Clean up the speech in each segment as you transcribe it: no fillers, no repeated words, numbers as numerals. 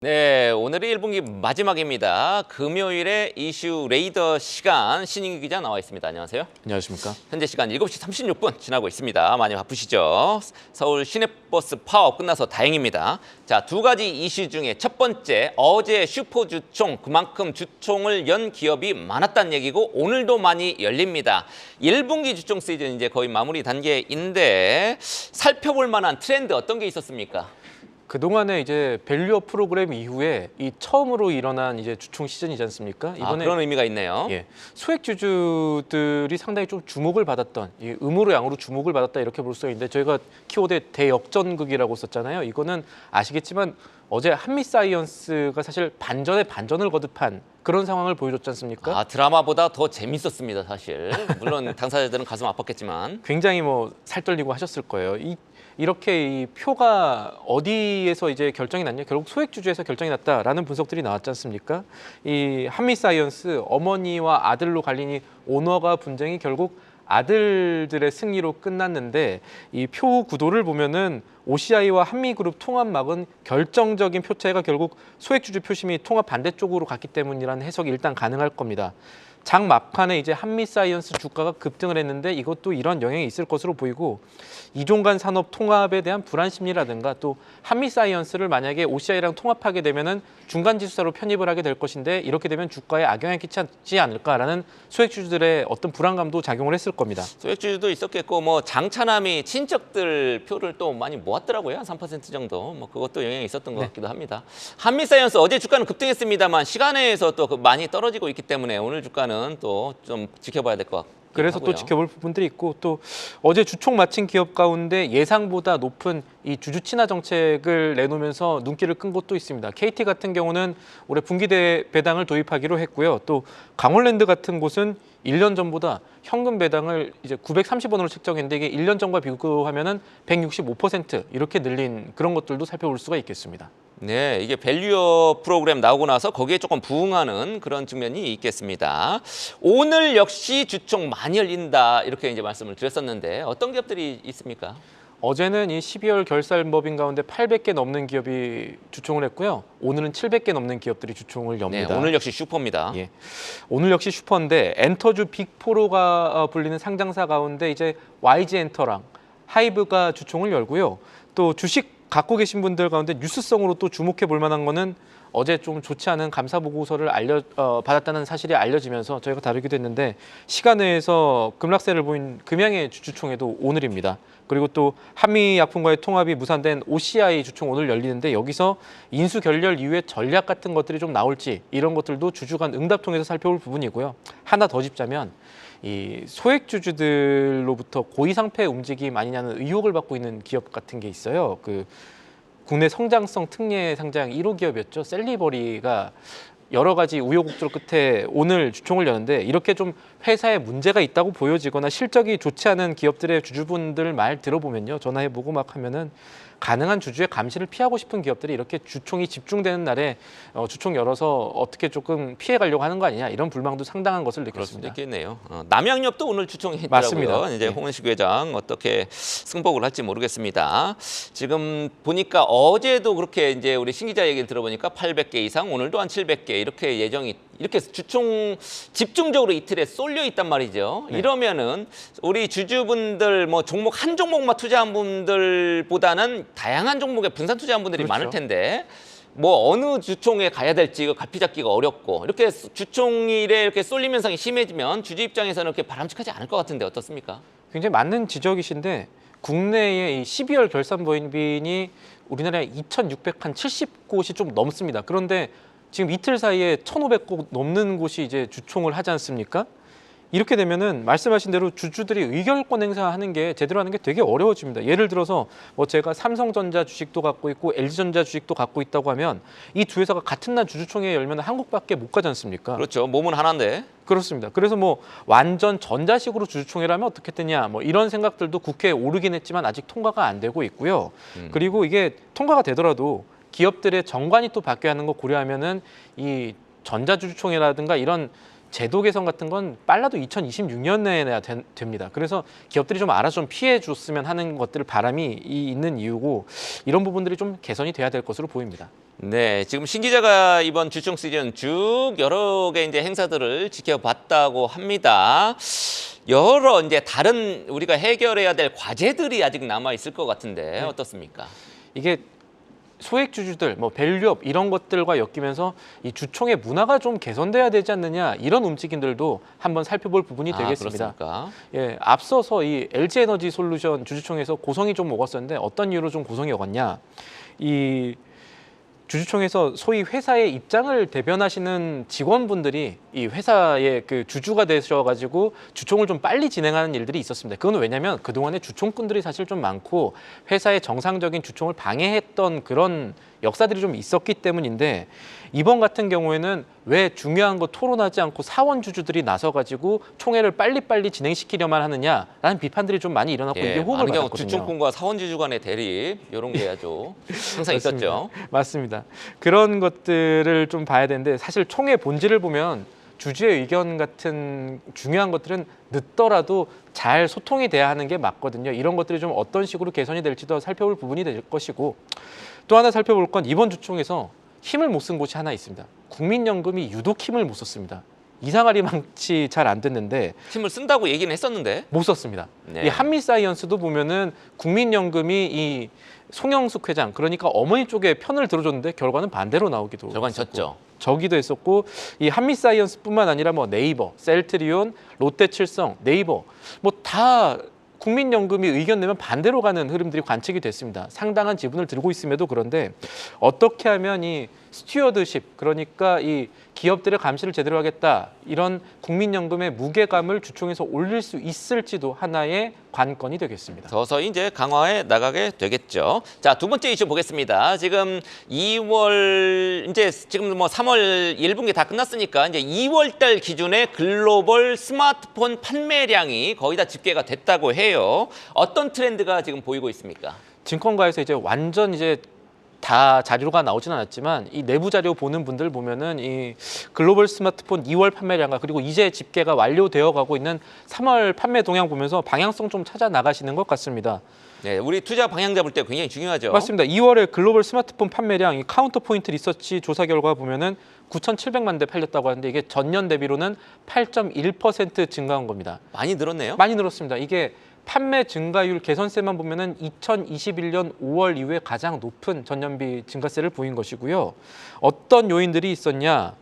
네, 오늘이 1분기 마지막입니다. 금요일에 이슈 레이더 시간 신인규 기자 나와 있습니다. 안녕하세요. 안녕하십니까. 현재 시간 7시 36분 지나고 있습니다. 많이 바쁘시죠? 서울 시내버스 파업 끝나서 다행입니다. 자, 두 가지 이슈 중에 첫 번째, 어제 슈퍼주총, 그만큼 주총을 연 기업이 많았다는 얘기고 오늘도 많이 열립니다. 1분기 주총 시즌 이제 거의 마무리 단계인데 살펴볼 만한 트렌드 어떤 게 있었습니까? 그동안에 이제 밸류업 프로그램 이후에 이 처음으로 일어난 이제 주총 시즌이지 않습니까? 이번에 그런 의미가 있네요. 예, 소액 주주들이 상당히 좀 주목을 받았던, 이 음으로 양으로 주목을 받았다 이렇게 볼 수 있는데, 저희가 키워드에 대역전극이라고 썼잖아요. 이거는 아시겠지만 어제 한미사이언스가 사실 반전에 반전을 거듭한 그런 상황을 보여줬지 않습니까? 드라마보다 더 재밌었습니다, 사실. 물론 당사자들은 가슴 아팠겠지만. 굉장히 뭐 살떨리고 하셨을 거예요. 이렇게 이 표가 어디에서 이제 결정이 났냐? 결국 소액 주주에서 결정이 났다라는 분석들이 나왔지 않습니까? 이 한미사이언스 어머니와 아들로 갈린 이 오너가 분쟁이 결국 아들들의 승리로 끝났는데, 이 표 구도를 보면은 OCI와 한미그룹 통합막은 결정적인 표 차이가 결국 소액주주 표심이 통합 반대쪽으로 갔기 때문이라는 해석이 일단 가능할 겁니다. 장 막판에 이제 한미사이언스 주가가 급등을 했는데, 이것도 이런 영향이 있을 것으로 보이고, 이종간 산업 통합에 대한 불안 심리라든가, 또 한미사이언스를 만약에 OCI랑 통합하게 되면은 중간 지수사로 편입을 하게 될 것인데, 이렇게 되면 주가에 악영향을 끼치지 않을까라는 소액주주들의 어떤 불안감도 작용을 했을 겁니다. 소액주주도 있었겠고, 뭐 장차남이 친척들 표를 또 많이 모았더라고요. 한 3% 정도. 뭐 그것도 영향이 있었던 것 같기도 합니다. 한미사이언스 어제 주가는 급등했습니다만 시간에서 또 많이 떨어지고 있기 때문에 오늘 주가는 또 좀 지켜봐야 될 것 같고. 그래서 또 지켜볼 부분들이 있고, 또 어제 주총 마친 기업 가운데 예상보다 높은 이 주주 친화 정책을 내놓으면서 눈길을 끈 곳도 있습니다. KT 같은 경우는 올해 분기 배당을 도입하기로 했고요. 또 강원랜드 같은 곳은 1년 전보다 현금 배당을 이제 930원으로 책정했는데, 이게 1년 전과 비교하면은 165% 이렇게 늘린 그런 것들도 살펴볼 수가 있겠습니다. 네, 이게 밸류업 프로그램 나오고 나서 거기에 조금 부응하는 그런 측면이 있겠습니다. 오늘 역시 주총 많이 열린다 이렇게 이제 말씀을 드렸었는데 어떤 기업들이 있습니까? 어제는 이 12월 결산법인 가운데 800개 넘는 기업이 주총을 했고요. 오늘은 700개 넘는 기업들이 주총을 엽니다. 네, 오늘 역시 슈퍼입니다. 예, 오늘 역시 슈퍼인데, 엔터주 빅4가 불리는 상장사 가운데 이제 YG엔터랑 하이브가 주총을 열고요. 또 주식 갖고 계신 분들 가운데 뉴스성으로 또 주목해 볼 만한 거는, 어제 좀 좋지 않은 감사 보고서를 받았다는 사실이 알려지면서 저희가 다루기도 했는데, 시간외에서 급락세를 보인 금양의 주총회도 오늘입니다. 그리고 또 한미약품과의 통합이 무산된 OCI 주총 오늘 열리는데, 여기서 인수 결렬 이후에 전략 같은 것들이 좀 나올지, 이런 것들도 주주 간 응답 통해서 살펴볼 부분이고요. 하나 더 짚자면, 이 소액주주들로부터 고의상패 움직임 아니냐는 의혹을 받고 있는 기업 같은 게 있어요. 그 국내 성장성 특례 상장 1호 기업이었죠. 셀리버리가 여러 가지 우여곡절 끝에 오늘 주총을 여는데, 이렇게 좀 회사에 문제가 있다고 보여지거나 실적이 좋지 않은 기업들의 주주분들 말 들어보면요, 전화해보고 막 하면은 가능한 주주의 감시를 피하고 싶은 기업들이 이렇게 주총이 집중되는 날에 주총 열어서 어떻게 조금 피해가려고 하는 거 아니냐, 이런 불만도 상당한 것을 느꼈습니다. 그렇겠네요. 남양엽도 오늘 주총했더라고요. 맞습니다. 이제 홍은식 회장 어떻게 승복을 할지 모르겠습니다. 지금 보니까 어제도 그렇게 이제 우리 신 기자 얘기를 들어보니까 800개 이상, 오늘도 한 700개 이렇게 예정이, 이렇게 주총 집중적으로 이틀에 쏠려 있단 말이죠. 네. 이러면은 우리 주주분들 뭐 종목 한 종목만 투자한 분들보다는 다양한 종목에 분산 투자한 분들이 그렇죠. 많을 텐데, 뭐 어느 주총에 가야 될지 이거 갈피 잡기가 어렵고, 이렇게 주총일에 이렇게 쏠림 현상이 심해지면 주주 입장에서는 그렇게 바람직하지 않을 것 같은데 어떻습니까? 굉장히 맞는 지적이신데, 국내의 이 12월 결산법인이 우리나라에 2,670곳이 좀 넘습니다. 그런데 지금 이틀 사이에 1,500곳 넘는 곳이 이제 주총을 하지 않습니까? 이렇게 되면은 말씀하신 대로 주주들이 의결권 행사하는 게, 제대로 하는 게 되게 어려워집니다. 예를 들어서 뭐 제가 삼성전자 주식도 갖고 있고 LG전자 주식도 갖고 있다고 하면, 이 두 회사가 같은 날 주주총회 열면 한국밖에 못 가지 않습니까? 그렇죠. 몸은 하나인데. 그렇습니다. 그래서 뭐 완전 전자식으로 주주총회라면 어떻겠느냐, 뭐 이런 생각들도 국회에 오르긴 했지만 아직 통과가 안 되고 있고요. 그리고 이게 통과가 되더라도 기업들의 정관이 또 바뀌어야 하는 거 고려하면은 이 전자주주총회라든가 이런 제도 개선 같은 건 빨라도 2026년 내에 내야 됩니다. 그래서 기업들이 좀 알아서 좀 피해 줬으면 하는 것들 바람이 있는 이유고, 이런 부분들이 좀 개선이 돼야 될 것으로 보입니다. 네, 지금 신 기자가 이번 주총 시즌 쭉 여러 개 이제 행사들을 지켜봤다고 합니다. 여러 이제 다른 우리가 해결해야 될 과제들이 아직 남아 있을 것 같은데 어떻습니까? 이게 소액 주주들, 뭐 밸류업 이런 것들과 엮이면서 이 주총의 문화가 좀 개선돼야 되지 않느냐 이런 움직임들도 한번 살펴볼 부분이 되겠습니다. 그렇습니까? 예, 앞서서 이 LG 에너지 솔루션 주주총에서 고성이 좀 오갔었는데 어떤 이유로 좀 고성이 오갔냐? 이 주주총에서 소위 회사의 입장을 대변하시는 직원분들이 이 회사의 그 주주가 되셔가지고 주총을 좀 빨리 진행하는 일들이 있었습니다. 그건 왜냐하면 그동안에 주총꾼들이 사실 좀 많고 회사의 정상적인 주총을 방해했던 그런 역사들이 좀 있었기 때문인데 이번 같은 경우에는 왜 중요한 거 토론하지 않고 사원 주주들이 나서가지고 총회를 빨리빨리 진행시키려만 하느냐라는 비판들이 좀 많이 일어났고 이게 호응을 많은 경우 받았거든요. 주총꾼과 사원주주 간의 대립 이런 게 아주 항상 있었죠. 맞습니다. 그런 것들을 좀 봐야 되는데 사실 총회 본질을 보면 주주의 의견 같은 중요한 것들은 늦더라도 잘 소통이 돼야 하는 게 맞거든요. 이런 것들이 좀 어떤 식으로 개선이 될지도 살펴볼 부분이 될 것이고 또 하나 살펴볼 건 이번 주총에서 힘을 못 쓴 곳이 하나 있습니다. 국민연금이 유독 힘을 못 썼습니다. 이상하리 망치 잘 안 됐는데 힘을 쓴다고 얘기는 했었는데 못 썼습니다. 네. 이 한미사이언스도 보면은 국민연금이 이 송영숙 회장 그러니까 어머니 쪽에 편을 들어줬는데 결과는 반대로 나오기도 결과는 했었고, 졌죠. 저기도 했었고 이 한미사이언스뿐만 아니라 뭐 네이버, 셀트리온, 롯데칠성, 네이버 뭐 다 국민연금이 의견 내면 반대로 가는 흐름들이 관측이 됐습니다. 상당한 지분을 들고 있음에도 그런데 어떻게 하면 이 스튜어드십 그러니까 이 기업들의 감시를 제대로 하겠다 이런 국민연금의 무게감을 주총에서 올릴 수 있을지도 하나의 관건이 되겠습니다. 서서히 이제 강화해 나가게 되겠죠. 자, 두 번째 이슈 보겠습니다. 지금 2월 이제 지금 뭐 3월 1분기 다 끝났으니까 이제 2월 달 기준에 글로벌 스마트폰 판매량이 거의 다 집계가 됐다고 해요. 어떤 트렌드가 지금 보이고 있습니까? 증권가에서 이제 완전 이제 다 자료가 나오진 않았지만 이 내부 자료 보는 분들 보면은 이 글로벌 스마트폰 2월 판매량과 그리고 이제 집계가 완료되어 가고 있는 3월 판매 동향 보면서 방향성 좀 찾아 나가시는 것 같습니다. 네, 우리 투자 방향 잡을 때 굉장히 중요하죠. 맞습니다. 2월에 글로벌 스마트폰 판매량 이 카운터 포인트 리서치 조사 결과 보면은 9,700만 대 팔렸다고 하는데 이게 전년 대비로는 8.1% 증가한 겁니다. 많이 늘었네요. 많이 늘었습니다. 이게 판매 증가율 개선세만 보면은 2021년 5월 이후에 가장 높은 전년비 증가세를 보인 것이고요. 어떤 요인들이 있었냐?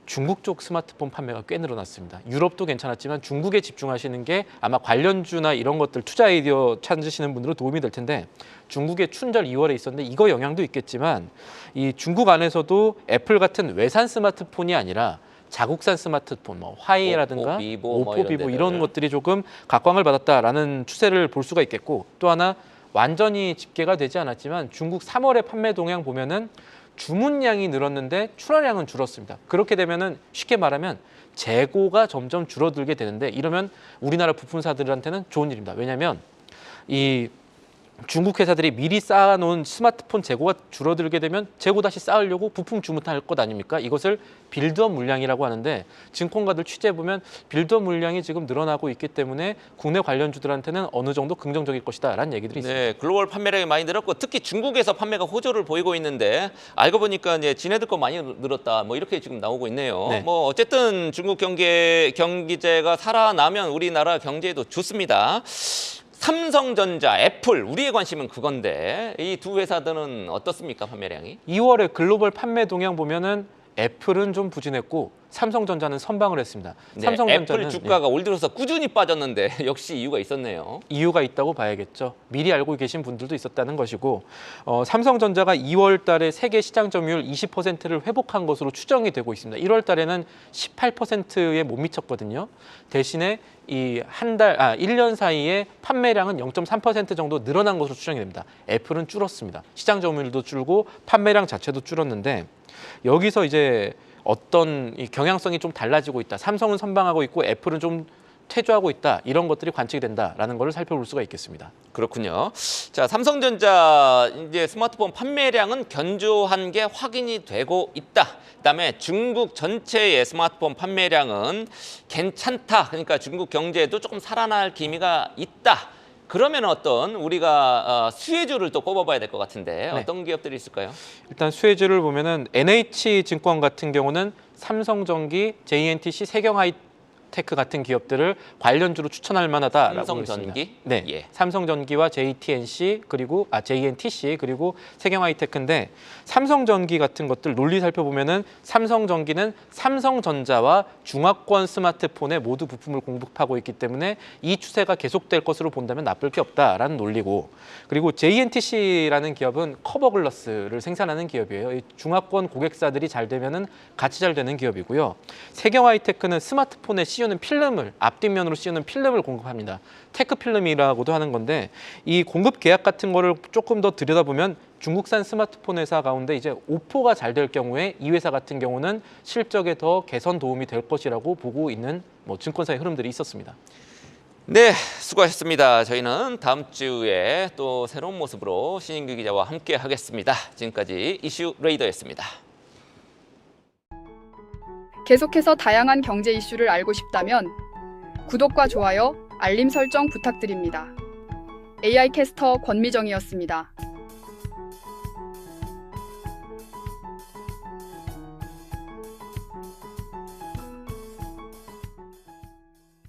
중국 쪽 스마트폰 판매가 꽤 늘어났습니다. 유럽도 괜찮았지만 중국에 집중하시는 게 아마 관련주나 이런 것들 투자 아이디어 찾으시는 분들은 도움이 될 텐데 중국의 춘절 2월에 있었는데 이거 영향도 있겠지만 이 중국 안에서도 애플 같은 외산 스마트폰이 아니라 자국산 스마트폰, 뭐 화이라든가 오포, 비보 이런 것들이 조금 각광을 받았다라는 추세를 볼 수가 있겠고 또 하나 완전히 집계가 되지 않았지만 중국 3월의 판매 동향 보면은 주문량이 늘었는데 출하량은 줄었습니다. 그렇게 되면은 쉽게 말하면 재고가 점점 줄어들게 되는데 이러면 우리나라 부품사들한테는 좋은 일입니다. 왜냐하면 이 중국 회사들이 미리 쌓아놓은 스마트폰 재고가 줄어들게 되면 재고 다시 쌓으려고 부품 주문할 것 아닙니까? 이것을 빌드업 물량이라고 하는데 증권가들 취재해 보면 빌드업 물량이 지금 늘어나고 있기 때문에 국내 관련주들한테는 어느 정도 긍정적일 것이다라는 얘기들이 있습니다. 네, 글로벌 판매량이 많이 늘었고 특히 중국에서 판매가 호조를 보이고 있는데 알고 보니까 이제 지네들 거 많이 늘었다. 뭐 이렇게 지금 나오고 있네요. 네. 뭐 어쨌든 중국 경제가 살아나면 우리나라 경제에도 좋습니다. 삼성전자, 애플, 우리의 관심은 그건데 이 두 회사들은 어떻습니까, 판매량이? 2월에 글로벌 판매 동향 보면은 애플은 좀 부진했고 삼성전자는 선방을 했습니다. 네, 삼성전자는 애플 주가가 올 들어서 꾸준히 빠졌는데 역시 이유가 있었네요. 이유가 있다고 봐야겠죠. 미리 알고 계신 분들도 있었다는 것이고 삼성전자가 2월 달에 세계 시장 점유율 20%를 회복한 것으로 추정이 되고 있습니다. 1월 달에는 18%에 못 미쳤거든요. 대신에 이 1년 사이에 판매량은 0.3% 정도 늘어난 것으로 추정이 됩니다. 애플은 줄었습니다. 시장 점유율도 줄고 판매량 자체도 줄었는데 여기서 이제 어떤 이 경향성이 좀 달라지고 있다. 삼성은 선방하고 있고 애플은 좀 퇴조하고 있다. 이런 것들이 관측이 된다라는 것을 살펴볼 수가 있겠습니다. 그렇군요. 자, 삼성전자 이제 스마트폰 판매량은 견조한 게 확인이 되고 있다. 그다음에 중국 전체의 스마트폰 판매량은 괜찮다. 그러니까 중국 경제도 조금 살아날 기미가 있다. 그러면 어떤 우리가 수혜주를 또 꼽아봐야 될 것 같은데 네. 어떤 기업들이 있을까요? 일단 수혜주를 보면은 NH증권 같은 경우는 삼성전기, JNTC, 세경하이테크 같은 기업들을 관련주로 추천할 만하다라고 삼성전기? 있습니다. 네, 예. 삼성전기와 JTNC 그리고 JNTC 그리고 세경하이테크인데 삼성전기 같은 것들 논리 살펴보면은 삼성전기는 삼성전자와 중화권 스마트폰에 모두 부품을 공급하고 있기 때문에 이 추세가 계속될 것으로 본다면 나쁠 게 없다라는 논리고, 그리고 JNTC라는 기업은 커버글라스를 생산하는 기업이에요. 이 중화권 고객사들이 잘 되면은 같이 잘 되는 기업이고요. 세경하이테크는 스마트폰에 씌우는 필름을, 앞뒷면으로 씌우는 필름을 공급합니다. 테크 필름이라고도 하는 건데, 이 공급 계약 같은 거를 조금 더 들여다보면 중국산 스마트폰 회사 가운데 이제 오포가 잘 될 경우에 이 회사 같은 경우는 실적에 더 개선 도움이 될 것이라고 보고 있는 증권사의 흐름들이 있었습니다. 네, 수고하셨습니다. 저희는 다음 주에 또 새로운 모습으로 신인규 기자와 함께 하겠습니다. 지금까지 이슈 레이더였습니다. 계속해서 다양한 경제 이슈를 알고 싶다면 구독과 좋아요, 알림 설정 부탁드립니다. AI 캐스터 권미정이었습니다.